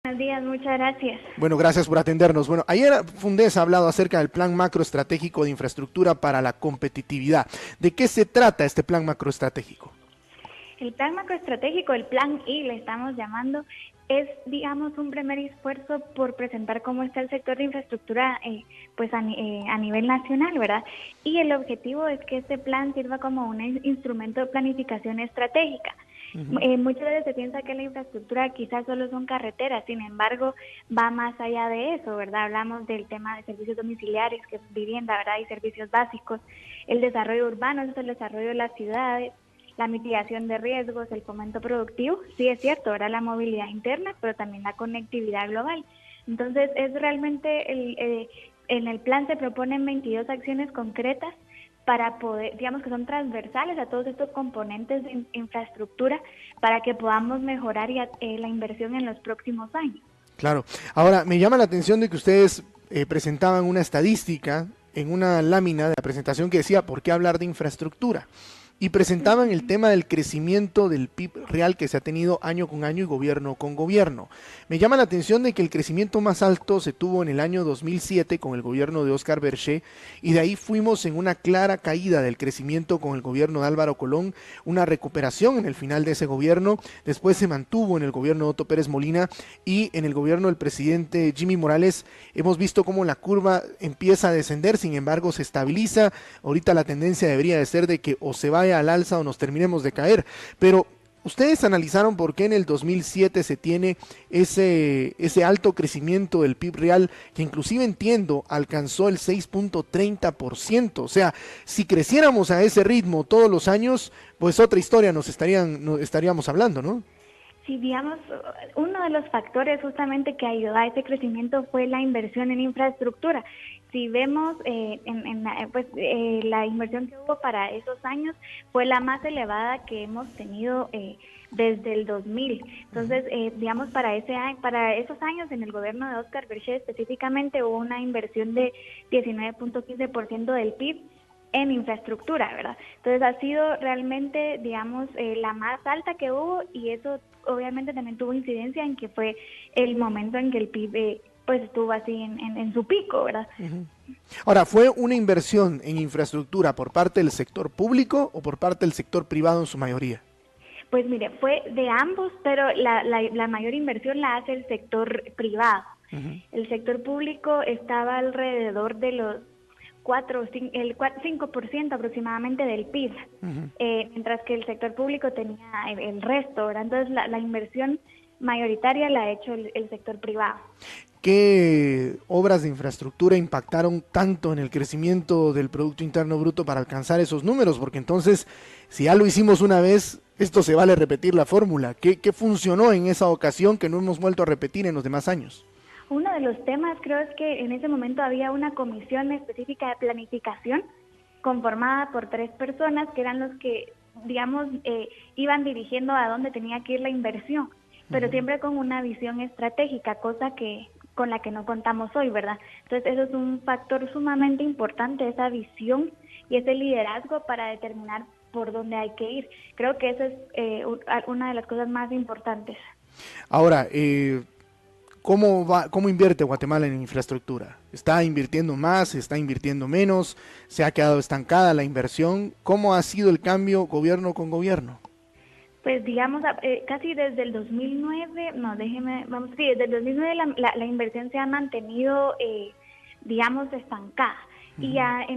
Buenos días, muchas gracias. Bueno, gracias por atendernos. Bueno, ayer Fundesa ha hablado acerca del Plan Macroestratégico de Infraestructura para la Competitividad. ¿De qué se trata este Plan Macroestratégico? El plan macroestratégico, el plan I le estamos llamando, es, digamos, un primer esfuerzo por presentar cómo está el sector de infraestructura a nivel nacional, ¿verdad? Y el objetivo es que este plan sirva como un instrumento de planificación estratégica. Muchas veces se piensa que la infraestructura quizás solo son carreteras, sin embargo, va más allá de eso, ¿verdad? Hablamos del tema de servicios domiciliarios, que es vivienda, ¿verdad? Y servicios básicos, el desarrollo urbano, eso es el desarrollo de las ciudades, la mitigación de riesgos, el fomento productivo, sí es cierto, ahora la movilidad interna, pero también la conectividad global. Entonces, es realmente, en el plan se proponen 22 acciones concretas para poder, digamos que son transversales a todos estos componentes de infraestructura para que podamos mejorar la inversión en los próximos años. Claro. Ahora, me llama la atención de que ustedes presentaban una estadística en una lámina de la presentación que decía, ¿por qué hablar de infraestructura? Y presentaban el tema del crecimiento del PIB real que se ha tenido año con año y gobierno con gobierno. Me llama la atención de que el crecimiento más alto se tuvo en el año 2007 con el gobierno de Óscar Berché y de ahí fuimos en una clara caída del crecimiento con el gobierno de Álvaro Colón, una recuperación en el final de ese gobierno, después se mantuvo en el gobierno de Otto Pérez Molina y en el gobierno del presidente Jimmy Morales hemos visto cómo la curva empieza a descender, sin embargo se estabiliza. Ahorita la tendencia debería de ser de que o se vaya al alza o nos terminemos de caer, pero ustedes analizaron por qué en el 2007 se tiene ese alto crecimiento del PIB real, que inclusive entiendo alcanzó el 6.30%, o sea, si creciéramos a ese ritmo todos los años, pues otra historia nos estaríamos hablando, ¿no? Sí, digamos, uno de los factores justamente que ayudó a ese crecimiento fue la inversión en infraestructura. Si vemos la inversión que hubo para esos años fue la más elevada que hemos tenido desde el 2000. Entonces, digamos, para esos años en el gobierno de Óscar Berché específicamente hubo una inversión de 19.15% del PIB en infraestructura, ¿verdad? Entonces ha sido realmente, digamos, la más alta que hubo y eso obviamente también tuvo incidencia en que fue el momento en que el PIB pues estuvo así en su pico, ¿verdad? Uh-huh. Ahora, ¿fue una inversión en infraestructura por parte del sector público o por parte del sector privado en su mayoría? Pues mire, fue de ambos, pero la mayor inversión la hace el sector privado. Uh-huh. El sector público estaba alrededor de los 5% aproximadamente del PIB, uh-huh. Mientras que el sector público tenía el resto, ¿verdad? Entonces la inversión mayoritaria la ha hecho el sector privado. ¿Qué obras de infraestructura impactaron tanto en el crecimiento del Producto Interno Bruto para alcanzar esos números? Porque entonces, si ya lo hicimos una vez, esto se vale repetir la fórmula. ¿Qué funcionó en esa ocasión que no hemos vuelto a repetir en los demás años? Uno de los temas creo es que en ese momento había una comisión específica de planificación conformada por 3 personas que eran los que, digamos, iban dirigiendo a dónde tenía que ir la inversión, pero siempre con una visión estratégica, cosa que con la que no contamos hoy, ¿verdad? Entonces eso es un factor sumamente importante, esa visión y ese liderazgo para determinar por dónde hay que ir. Creo que esa es una de las cosas más importantes. Ahora, ¿cómo invierte Guatemala en infraestructura? ¿Está invirtiendo más? ¿Está invirtiendo menos? ¿Se ha quedado estancada la inversión? ¿Cómo ha sido el cambio gobierno con gobierno? Pues digamos, casi desde el 2009, desde el 2009 la inversión se ha mantenido, digamos, estancada. Y ya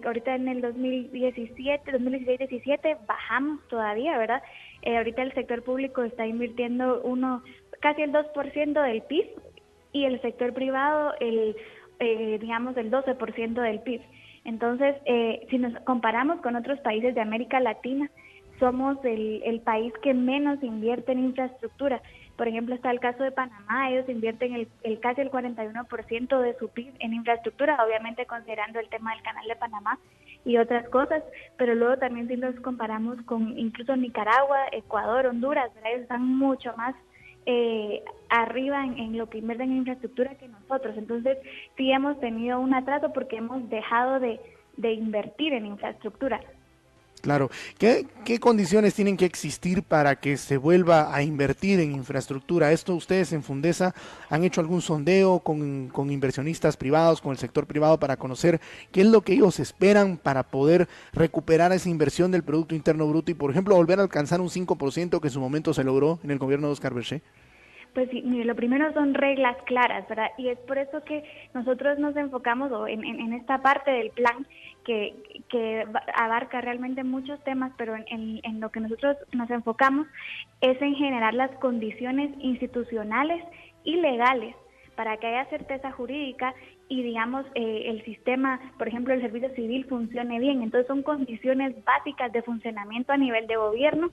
ahorita en el 2016-17 bajamos todavía, ¿verdad? Ahorita el sector público está invirtiendo casi el 2% del PIB y el sector privado digamos el 12% del PIB. Entonces, si nos comparamos con otros países de América Latina, somos el país que menos invierte en infraestructura. Por ejemplo, está el caso de Panamá, ellos invierten casi el 41% de su PIB en infraestructura, obviamente considerando el tema del Canal de Panamá y otras cosas, pero luego también si los comparamos con incluso Nicaragua, Ecuador, Honduras, ¿verdad? Ellos están mucho más arriba en lo que invierten en infraestructura que nosotros. Entonces, sí hemos tenido un atraso porque hemos dejado de invertir en infraestructura. Claro. ¿Qué condiciones tienen que existir para que se vuelva a invertir en infraestructura? Esto ustedes en Fundesa han hecho algún sondeo con inversionistas privados, con el sector privado, para conocer qué es lo que ellos esperan para poder recuperar esa inversión del Producto Interno Bruto y, por ejemplo, volver a alcanzar un 5% que en su momento se logró en el gobierno de Óscar Berché. Pues sí, mire, lo primero son reglas claras, ¿verdad? Y es por eso que nosotros nos enfocamos en esta parte del plan que abarca realmente muchos temas, pero en lo que nosotros nos enfocamos es en generar las condiciones institucionales y legales para que haya certeza jurídica y, digamos, el sistema, por ejemplo, el servicio civil funcione bien. Entonces son condiciones básicas de funcionamiento a nivel de gobierno.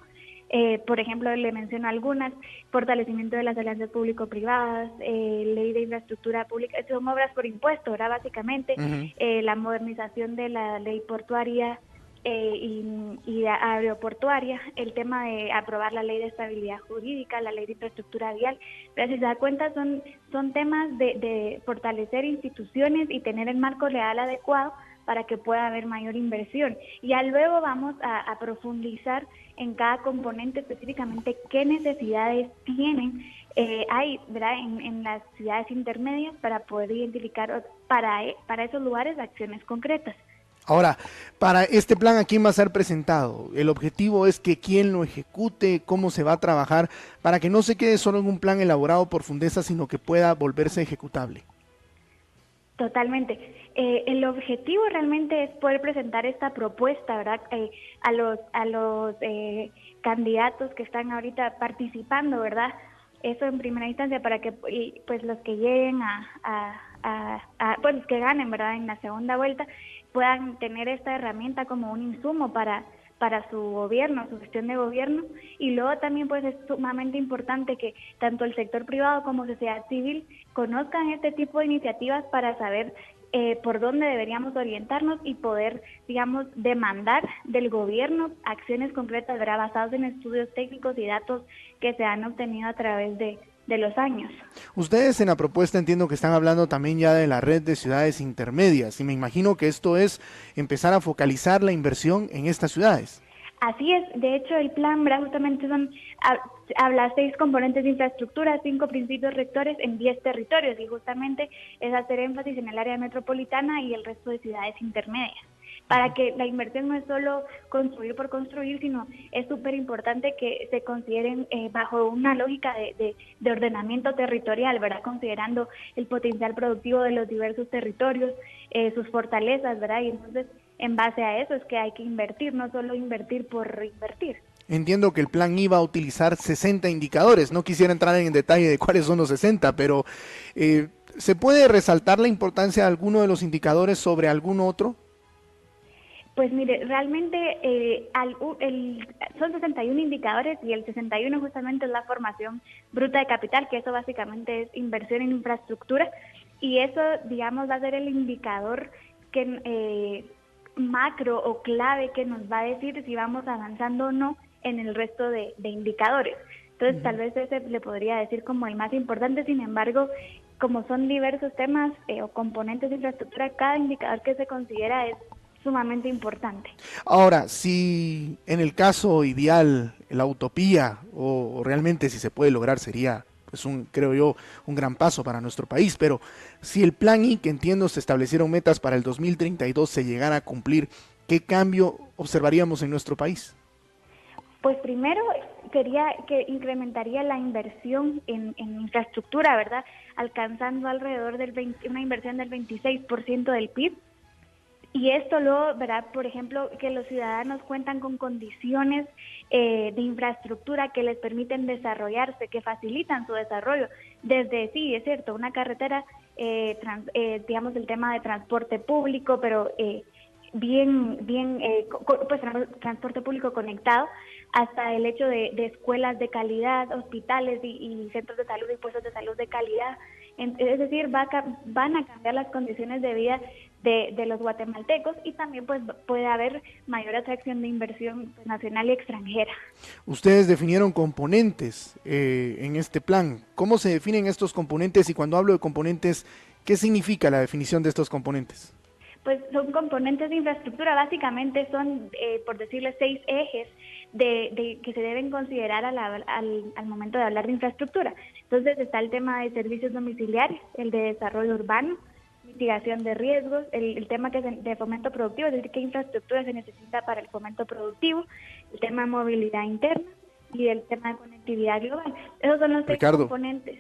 Por ejemplo, le menciono algunas: fortalecimiento de las alianzas público-privadas, ley de infraestructura pública, son obras por impuesto, ¿verdad? Básicamente, la modernización de la ley portuaria y aeroportuaria, el tema de aprobar la ley de estabilidad jurídica, la ley de infraestructura vial. Pero si se da cuenta, son temas de fortalecer instituciones y tener el marco legal adecuado para que pueda haber mayor inversión. Ya luego vamos a profundizar en cada componente específicamente qué necesidades tienen hay, ¿verdad?, en las ciudades intermedias para poder identificar para esos lugares acciones concretas. Ahora, para este plan, ¿a quién va a ser presentado? El objetivo es que quien lo ejecute, cómo se va a trabajar, para que no se quede solo en un plan elaborado por Fundesa, sino que pueda volverse ejecutable. Totalmente. El objetivo realmente es poder presentar esta propuesta, ¿verdad?, a los candidatos que están ahorita participando, ¿verdad? Eso en primera instancia, para que pues los que lleguen pues los que ganen, ¿verdad?, en la segunda vuelta, puedan tener esta herramienta como un insumo para su gobierno, su gestión de gobierno. Y luego también pues es sumamente importante que tanto el sector privado como sociedad civil conozcan este tipo de iniciativas para saber por dónde deberíamos orientarnos y poder, digamos, demandar del gobierno acciones concretas, ¿verdad?, basadas en estudios técnicos y datos que se han obtenido a través de los años. Ustedes en la propuesta entiendo que están hablando también ya de la red de ciudades intermedias, y me imagino que esto es empezar a focalizar la inversión en estas ciudades. Así es. De hecho, el plan, ¿verdad?, justamente habla 6 componentes de infraestructura, 5 principios rectores en 10 territorios, y justamente es hacer énfasis en el área metropolitana y el resto de ciudades intermedias, para que la inversión no es solo construir por construir, sino es súper importante que se consideren bajo una lógica de ordenamiento territorial, ¿verdad?, considerando el potencial productivo de los diversos territorios, sus fortalezas, ¿verdad? Y entonces, en base a eso es que hay que invertir, no solo invertir por invertir. Entiendo que el plan iba a utilizar 60 indicadores, no quisiera entrar en detalle de cuáles son los 60, pero ¿se puede resaltar la importancia de alguno de los indicadores sobre algún otro? Pues mire, realmente son 61 indicadores, y el 61 justamente es la formación bruta de capital, que eso básicamente es inversión en infraestructura, y eso, digamos, va a ser el indicador que macro o clave que nos va a decir si vamos avanzando o no en el resto de indicadores. Entonces, tal vez ese le podría decir como el más importante. Sin embargo, como son diversos temas o componentes de infraestructura, cada indicador que se considera es sumamente importante. Ahora, si en el caso ideal, la utopía, o realmente si se puede lograr, sería, pues creo yo, un gran paso para nuestro país, pero si el plan I, que entiendo se establecieron metas para el 2032, se llegara a cumplir, ¿qué cambio observaríamos en nuestro país? Pues primero sería que incrementaría la inversión en infraestructura, ¿verdad?, alcanzando alrededor una inversión del 26% del PIB. Y esto luego, ¿verdad?, por ejemplo, que los ciudadanos cuentan con condiciones de infraestructura que les permiten desarrollarse, que facilitan su desarrollo. Desde, sí, es cierto, una carretera, digamos, el tema de transporte público, pero pues transporte público conectado, hasta el hecho de escuelas de calidad, hospitales y centros de salud y puestos de salud de calidad. Es decir, van a cambiar las condiciones de vida de los guatemaltecos, y también pues puede haber mayor atracción de inversión nacional y extranjera. Ustedes definieron componentes en este plan. ¿Cómo se definen estos componentes? Y cuando hablo de componentes, ¿qué significa la definición de estos componentes? pues son componentes de infraestructura, básicamente son, por decirle, 6 ejes que se deben considerar al momento de hablar de infraestructura. Entonces está el tema de servicios domiciliarios, el de desarrollo urbano, mitigación de riesgos, el tema que es de fomento productivo, es decir, qué infraestructura se necesita para el fomento productivo, el tema de movilidad interna y el tema de conectividad global. Esos son los 6 componentes.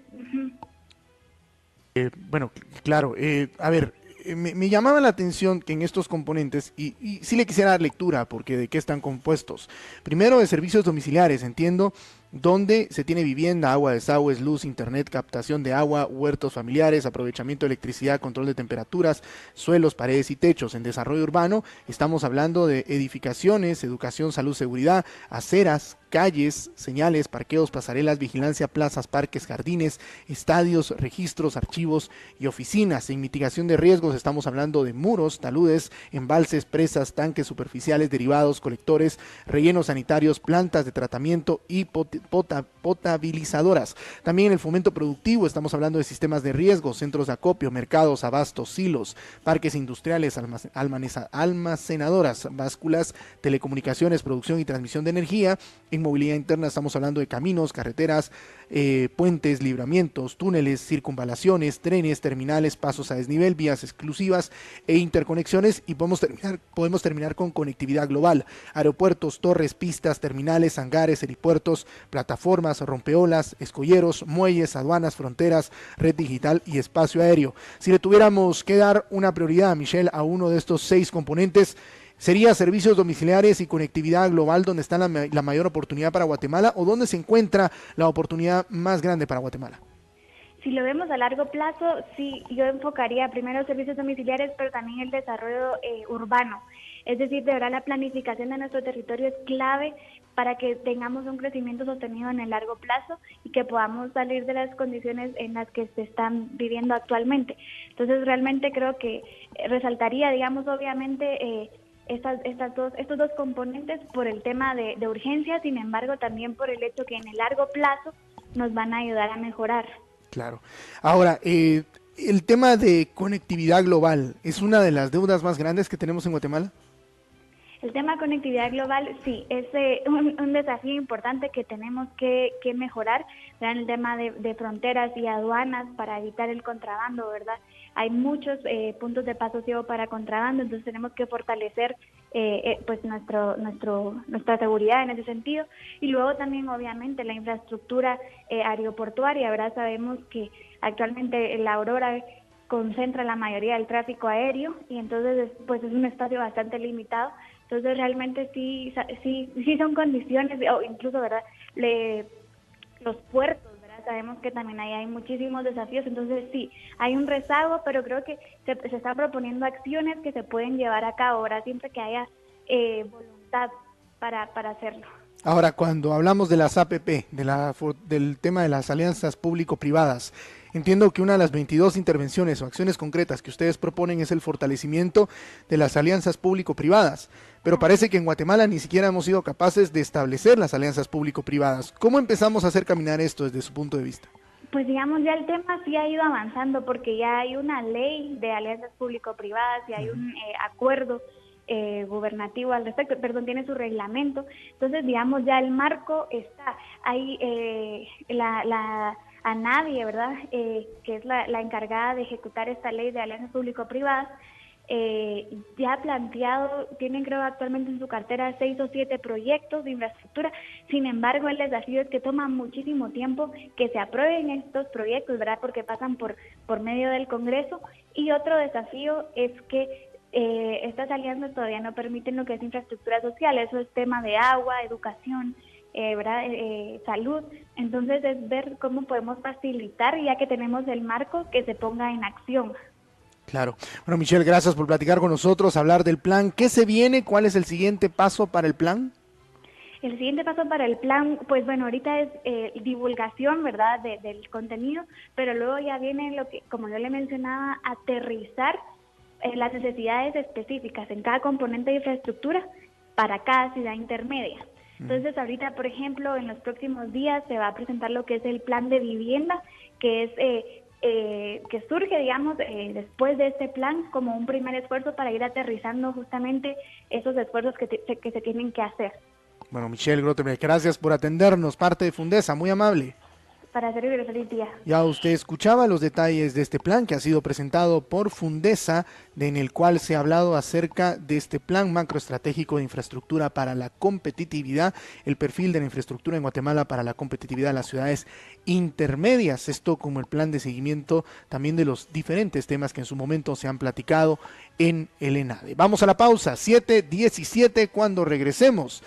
Bueno, claro, a ver, me llamaba la atención que en estos componentes, y sí le quisiera dar lectura, porque de qué están compuestos. Primero, de servicios domiciliares, entiendo, donde se tiene vivienda, agua, desagües, luz, internet, captación de agua, huertos familiares, aprovechamiento de electricidad, control de temperaturas, suelos, paredes y techos. En desarrollo urbano estamos hablando de edificaciones, educación, salud, seguridad, aceras, calles, señales, parqueos, pasarelas, vigilancia, plazas, parques, jardines, estadios, registros, archivos y oficinas. En mitigación de riesgos estamos hablando de muros, taludes, embalses, presas, tanques superficiales, derivados, colectores, rellenos sanitarios, plantas de tratamiento y potabilizadoras. También en el fomento productivo estamos hablando de sistemas de riesgo, centros de acopio, mercados, abastos, silos, parques industriales, almacenadoras, básculas, telecomunicaciones, producción y transmisión de energía. En movilidad interna estamos hablando de caminos, carreteras, puentes, libramientos, túneles, circunvalaciones, trenes, terminales, pasos a desnivel, vías exclusivas e interconexiones. Y podemos terminar con conectividad global, aeropuertos, torres, pistas, terminales, hangares, helipuertos, plataformas, rompeolas, escolleros, muelles, aduanas, fronteras, red digital y espacio aéreo. Si le tuviéramos que dar una prioridad, Michelle, a uno de estos 6 componentes, ¿sería servicios domiciliares y conectividad global donde está la mayor oportunidad para Guatemala, o dónde se encuentra la oportunidad más grande para Guatemala? Si lo vemos a largo plazo, sí, yo enfocaría primero servicios domiciliares, pero también el desarrollo urbano. Es decir, de verdad la planificación de nuestro territorio es clave para que tengamos un crecimiento sostenido en el largo plazo y que podamos salir de las condiciones en las que se están viviendo actualmente. Entonces, realmente creo que resaltaría, digamos, obviamente, estos dos componentes por el tema de urgencia, sin embargo, también por el hecho que en el largo plazo nos van a ayudar a mejorar. Claro. Ahora, el tema de conectividad global, ¿es una de las deudas más grandes que tenemos en Guatemala? El tema de conectividad global, sí, es un desafío importante que tenemos que mejorar, ¿verdad? El tema de fronteras y aduanas para evitar el contrabando, ¿verdad? Hay muchos puntos de paso ciego para contrabando, entonces tenemos que fortalecer pues nuestra seguridad en ese sentido. Y luego también, obviamente, la infraestructura aeroportuaria, ¿verdad? Sabemos que actualmente la Aurora concentra la mayoría del tráfico aéreo y entonces pues es un espacio bastante limitado. Entonces realmente sí son condiciones, o incluso, ¿verdad? Los puertos, ¿verdad? Sabemos que también ahí hay muchísimos desafíos, entonces sí, hay un rezago, pero creo que se están proponiendo acciones que se pueden llevar a cabo, ¿verdad? Siempre que haya voluntad para hacerlo. Ahora, cuando hablamos de las APP, del tema de las alianzas público-privadas, entiendo que una de las 22 intervenciones o acciones concretas que ustedes proponen es el fortalecimiento de las alianzas público-privadas, pero parece que en Guatemala ni siquiera hemos sido capaces de establecer las alianzas público-privadas. ¿Cómo empezamos a hacer caminar esto desde su punto de vista? Pues digamos, ya el tema sí ha ido avanzando porque ya hay una ley de alianzas público-privadas y hay un acuerdo gubernativo al respecto, perdón, tiene su reglamento. Entonces, digamos, ya el marco está. Hay la ANADIE, ¿verdad?, que es la encargada de ejecutar esta ley de alianzas público-privadas, ya ha planteado, tienen creo actualmente en su cartera 6 o 7 proyectos de infraestructura. Sin embargo, el desafío es que toma muchísimo tiempo que se aprueben estos proyectos, ¿verdad?, porque pasan por medio del Congreso. Y otro desafío es que estas alianzas todavía no permiten lo que es infraestructura social, eso es tema de agua, educación, ¿verdad? Salud. Entonces es ver cómo podemos facilitar, ya que tenemos el marco, que se ponga en acción. Claro. Bueno, Michelle, gracias por platicar con nosotros, hablar del plan. ¿Qué se viene? ¿Cuál es el siguiente paso para el plan? El siguiente paso para el plan, pues bueno, ahorita es divulgación, ¿verdad?, del contenido, pero luego ya viene lo que, como yo le mencionaba, aterrizar las necesidades específicas en cada componente de infraestructura para cada ciudad intermedia. Entonces, ahorita, por ejemplo, en los próximos días se va a presentar lo que es el plan de vivienda, que es que surge, digamos, después de este plan como un primer esfuerzo para ir aterrizando justamente esos esfuerzos que se tienen que hacer. Bueno, Michelle Grottenberg, gracias por atendernos, parte de Fundesa, muy amable. Para servirle, feliz día. Ya usted escuchaba los detalles de este plan que ha sido presentado por Fundesa, en el cual se ha hablado acerca de este plan macroestratégico de infraestructura para la competitividad, el perfil de la infraestructura en Guatemala para la competitividad de las ciudades intermedias, esto como el plan de seguimiento también de los diferentes temas que en su momento se han platicado en el ENADE. Vamos a la pausa, 7:17, cuando regresemos